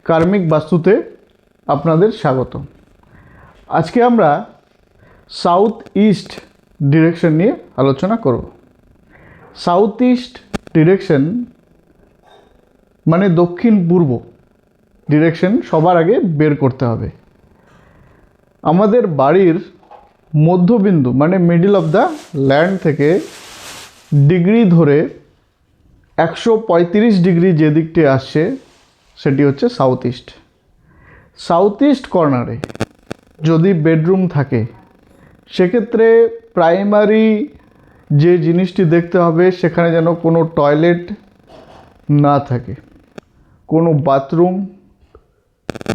কার্মিক বাস্তুতে আপনাদের স্বাগত। আজকে আমরা সাউথ ইস্ট ডিরেকশন নিয়ে আলোচনা করব। সাউথ ইস্ট ডিরেকশন মানে দক্ষিণ পূর্ব ডিরেকশন সবার আগে বের করতে হবে। আমাদের বাড়ির মধ্যবিন্দু মানে মিডল অফ দ্য ল্যান্ড থেকে ডিগ্রি ধরে 135 ডিগ্রি যে দিকটি আসছে সেটি হচ্ছে সাউথ ইস্ট। সাউথ ইস্ট কর্নারে যদি বেডরুম থাকে সেক্ষেত্রে প্রাইমারি যে জিনিসটি দেখতে হবে সেখানে যেন কোনো টয়লেট না থাকে, কোনো বাথরুম,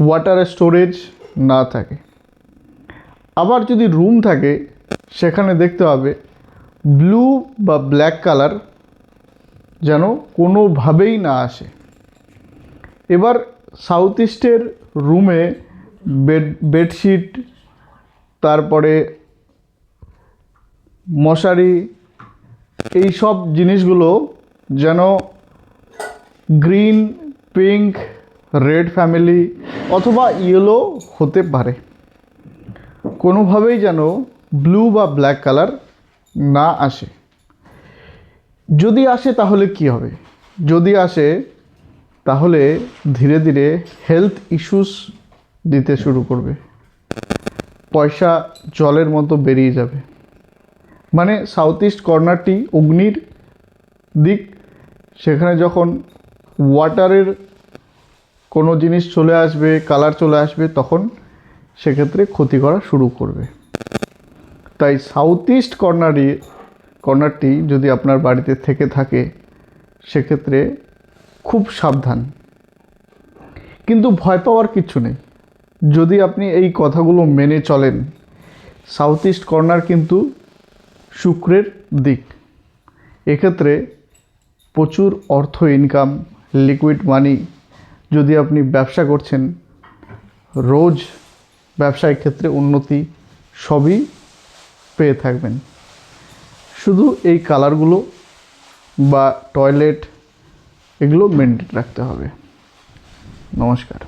ওয়াটার স্টোরেজ না থাকে। আবার যদি রুম থাকে সেখানে দেখতে হবে ব্লু বা ব্ল্যাক কালার যেন কোনোভাবেই না আসে। এবার সাউথ ইস্টের রুমে বেডশিট, তারপরে মশারি, এই সব জিনিসগুলো যেন গ্রিন, পিঙ্ক, রেড ফ্যামিলি অথবা ইয়েলো হতে পারে। কোনোভাবেই যেন ব্লু বা ব্ল্যাক কালার না আসে। যদি আসে তাহলে কি হবে? যদি আসে তাহলে ধীরে ধীরে হেলথ ইস্যুস দিতে শুরু করবে, পয়সা জলের মতো বেরিয়ে যাবে। মানে সাউথ ইস্ট কর্নারটি অগ্নির দিক, সেখানে যখন ওয়াটারের কোনো জিনিস চলে আসবে, কালার চলে আসবে, তখন সেক্ষেত্রে ক্ষতি করা শুরু করবে। তাই সাউথ ইস্ট কর্নারটি যদি আপনার বাড়িতে থেকে থাকে সেক্ষেত্রে খুব সাবধান। কিন্তু ভয় পাওয়ার কিছু নেই, যদি আপনি এই কথাগুলো মেনে চলেন। সাউথ ইস্ট কর্নার কিন্তু শুক্রের দিক, এক্ষেত্রে প্রচুর অর্থ ইনকাম, লিকুইড মানি, যদি আপনি ব্যবসা করছেন, রোজ ব্যবসায়িক ক্ষেত্রে উন্নতি সবই পেয়ে থাকবেন। শুধু এই কালারগুলো বা টয়লেট এগুলো মেনটেন রাখতে হবে। নমস্কার।